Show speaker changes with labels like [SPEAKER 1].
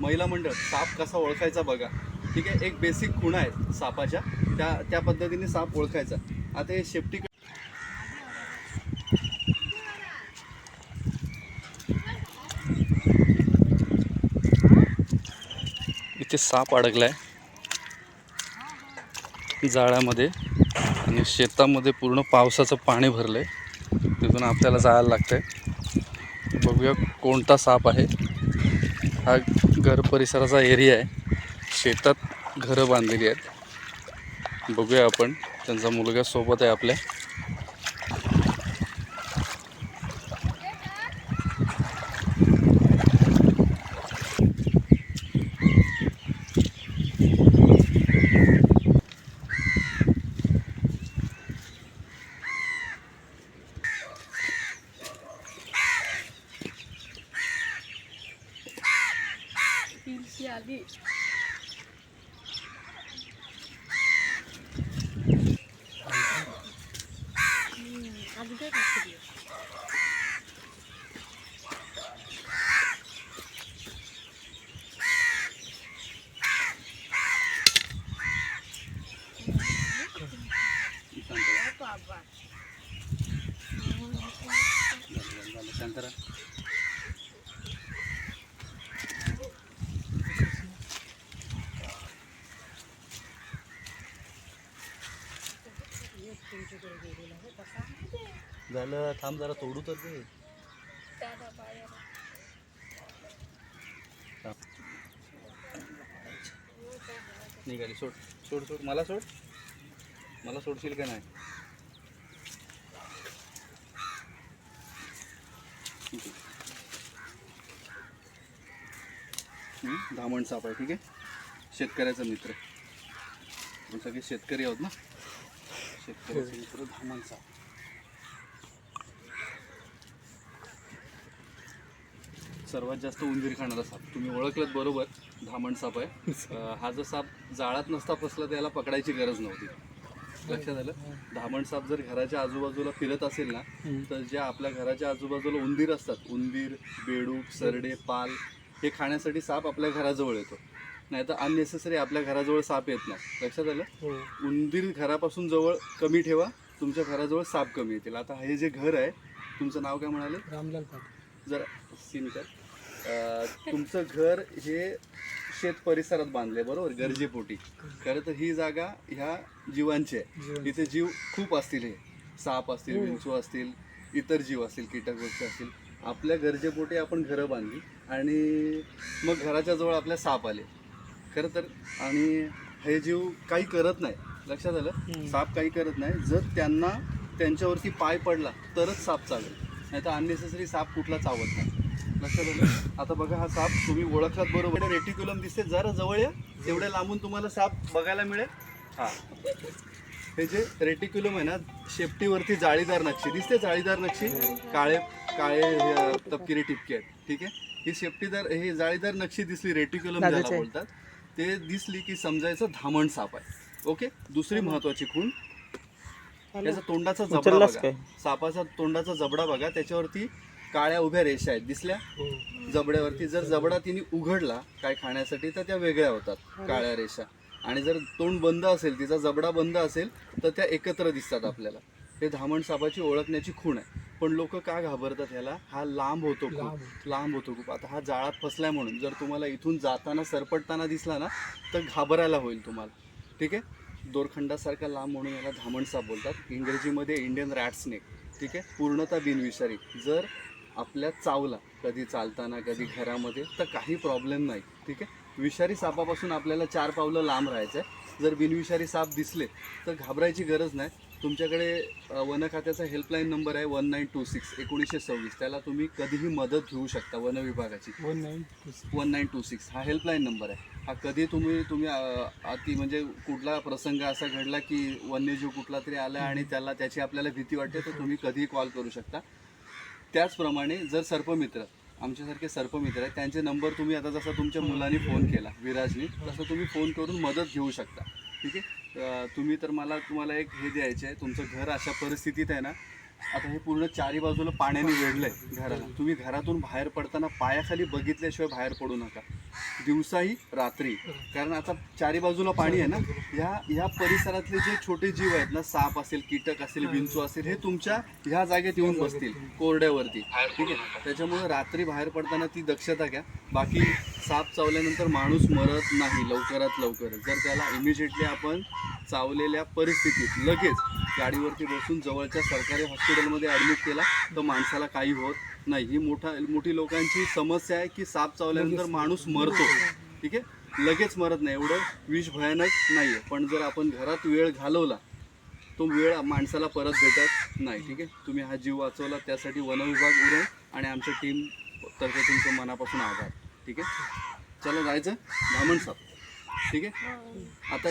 [SPEAKER 1] महिला मंडळ साप कसा ओळखायचा बघा, ठीक आहे. एक बेसिक खुणा आहे सापाच्या, त्या पद्धतीने साप ओळखायचा. आता हे शेफ्टी इथे साप अडकलाय जाळ्यामध्ये आणि शेतामध्ये पूर्ण पावसाचं पाणी भरलंय. तिथून आपल्याला जायला लागतंय. बघूया कोणता साप आहे. हा घर परिसराचा एरिया आहे, शेतात घरं बांधलेली आहेत. बघूया आपण, त्यांचा मुलगा सोबत आहे आपल्या.
[SPEAKER 2] आली आधी काय टाकली
[SPEAKER 1] शांतरा. झालं, थांब जरा तोडू तर दे. निघाली. सोड सोड सोड, मला सोड, मला सोडशील का नाही. धामण साप आहे, ठीक आहे. शेतकऱ्याचा मित्र, आपण सगळे शेतकरी आहोत ना. शेतकऱ्याचा मित्र धामण साप. सर्वात जास्त उंदीर खाणारा साप तुम्ही ओळखलत बरोबर, धामण साप आहे. हा जो साप जाळात नसता फसला त्याला पकडायची गरज नव्हती. लक्षात आलं. धामण साप जर घराच्या आजूबाजूला फिरत असेल ना, तर ज्या आपल्या घराच्या आजूबाजूला उंदीर असतात, उंदीर, बेडूक, सरडे, पाल, हे खाण्यासाठी साप आपल्या घराजवळ येतो. नाही तर अननेसेसरी आपल्या घराजवळ साप येत नाही. लक्षात आलं. उंदीर घरापासून जवळ कमी ठेवा, तुमच्या घराजवळ साप कमी येतील. आता हे जे घर आहे, तुमचं नाव काय म्हणाले?
[SPEAKER 3] रामलाल पाटील.
[SPEAKER 1] जरा सीन कर. तुमचं घर हे शेत परिसरात बांधले बरोबर, गरजेपोटी. खरं तर ही जागा ह्या जीवांची आहे. इथे जीव खूप असतील, हे साप असतील, विंचू असतील, इतर जीव असतील, कीटक गोष्टी असतील. आपल्या गरजेपोटी आपण घरं बांधली आणि मग घराच्या जवळ आपल्या साप आले. खरं तर आणि हे जीव काही करत नाही. लक्षात आलं. साप काही करत नाही. जर त्यांना त्यांच्यावरती पाय पडला तरच साप चालेल, नाही तर अननेसेसरी साप कुठला चावत नाही. लक्षात आलं. आता बघा, हा साप तुम्ही ओळखलात बरोबर. रेटिक्युलम दिसते, जरा जवळ या, एवढ्या लांबून तुम्हाला साप बघायला मिळेल. हा, हे जे रेटिक्युलम आहे ना, शेपटीवरती जाळीदार नक्षी दिसते, जाळीदार नक्षी, काळे काळे तपकिरी टिपके आहेत, ठीक आहे. ही शेपटीदार, ही जाळीदार नक्षी दिसली, रेटिक्युलम ज्याला बोलतात, ते दिसली की समजायचं धामण साप आहे. ओके. दुसरी महत्वाची खूण, याचा तोंडाचा जबडा बघा, सापाचा तोंडाचा जबडा बघा, त्याच्यावरती काळ्या उभ्या रेषा आहेत, दिसल्या जबड्यावरती. जर जबडा तिने उघडला काय खाण्यासाठी तर त्या वेगळ्या होतात काळ्या रेषा, आणि जर तोंड बंद असेल, तिचा जबडा बंद असेल, तर त्या एकत्र दिसतात आपल्याला. हे धामण सापाची ओळखण्याची खूण आहे. पण लोक का घाबरतात ह्याला? हा लांब होतो खूप, लांब होतो खूप. आता हा जाळात फसलाय म्हणून जर तुम्हाला इथून जाताना सरपटताना दिसला ना, तर घाबरायला होईल तुम्हाला, ठीक आहे. दोरखंडासारखा लांब म्हणून याला धामण साप बोलतात. इंग्रजीमध्ये इंडियन रॅट स्नेक, ठीक आहे. पूर्णतः बिनविषारी. जर आपल्या चावला कधी चालताना, कधी घरामध्ये, तर काही प्रॉब्लेम नाही, ठीक आहे. विषारी सापापासून आपल्याला 4 पावलं लांब राहायचं आहे. जर बिनविषारी साप दिसले तर घाबरायची गरज नाही. तुमच्याकडे वन खात्याचा हेल्पलाईन नंबर आहे 1926 1926. त्याला तुम्ही कधीही मदत घेऊ शकता. वन विभागाची 1926 हा हेल्पलाईन नंबर आहे. हा कधी तुम्ही अति म्हणजे कुठला प्रसंग असा घडला की वन्यजीव कुठला तरी आला आणि त्याची आपल्याला भीती वाटते, तर तुम्ही कधीही कॉल करू शकता. त्याचप्रमाणे जर सर्पमित्र, आमच्यासारखे सर्पमित्र आहेत, त्यांचे नंबर तुम्ही आता जसा तुमच्या मुलांनी फोन केला विराजनी, तसं तुम्ही फोन करून मदत घेऊ शकता, ठीक आहे. तुम्ही तर तुम्हाला एक हे द्यायचे आहे. तुमचं घर अशा परिस्थितीत आहे ना, आता हे पूर्ण चारी बाजूला पाण्याने वेढलं आहे घराला. तुम्ही घरातून बाहेर पडताना पायाखाली बघितल्याशिवाय बाहेर पडू नका. दिवसाही रात्री, कारण आता चारी बाजूला पाणी आहे ना, ह्या परिसरातले जे छोटे जीव आहेत ना, साप असेल, कीटक असेल, विंचू असेल, हे तुमच्या ह्या जागेत येऊन बसतील कोरड्यावरती. ठीक आहे, त्याच्यामुळे रात्री बाहेर पडताना ती दक्षता घ्या. बाकी साप चावल्यानंतर माणूस मरत नाही लवकरात लवकर. जर त्याला इमिजिएटली आपण चावलेल्या परिस्थितीत लगेच गाडीवरती बसून जवळच्या सरकारी हॉस्पिटलमध्ये ॲडमिट केला तर माणसाला काही होत नाही. ही मोठी लोकांची समस्या आहे की साप चावल्यानंतर माणूस मरतो. ठीक आहे, लगेच मरत नाही, एवढं विष भयानक नाही आहे. पण जर आपण घरात वेळ घालवला तो वेळ माणसाला परत भेटत नाही. ठीक आहे, तुम्ही हा जीव वाचवला त्यासाठी वनविभाग उरण आणि आमच्या टीम तर्फे तुमचं मनापासून आभार. ठीक आहे, चला जायचं धामण साहेब. ठीक आहे, आता